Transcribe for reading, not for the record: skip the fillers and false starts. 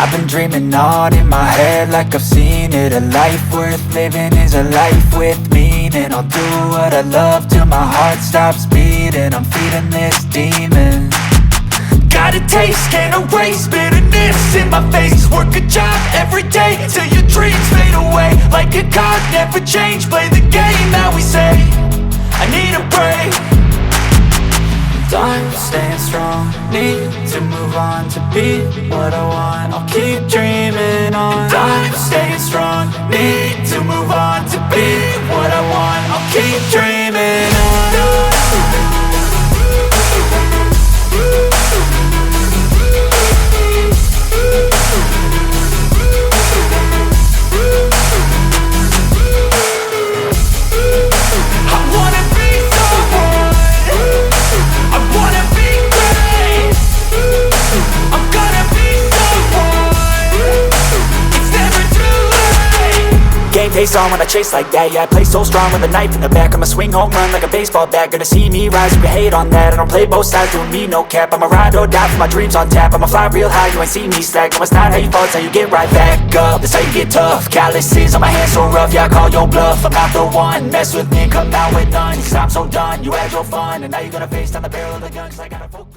I've been dreaming on in my head like I've seen it. A life worth living is a life with meaning. I'll do what I love till my heart stops beating. I'm feeding this demon. Got a taste, can't erase bitterness in my face. Work a job every day till your dreams fade away. Like a card, never change, play the game that we say. I need a break. I'm staying strong, need to move on to be what I want. I'll keep dreaming on. I'm staying strong, need to move on to be what I want. I'll keep dreaming on. Game face on when I chase like that. Yeah, I play so strong with a knife in the back. I'ma swing home run like a baseball bat. Gonna see me rise, you can hate on that. I don't play both sides, doing me no cap. I'ma ride or die for my dreams on tap. I'ma fly real high, you ain't see me slack. No, it's not how you fall, it's how you get right back up. That's how you get tough. Calluses on my hands so rough, yeah, I call your bluff. I'm not the one, mess with me, come out with none. Cause I'm so done, you had your fun, and now you're gonna face down the barrel of the gun. Cause I gotta focus.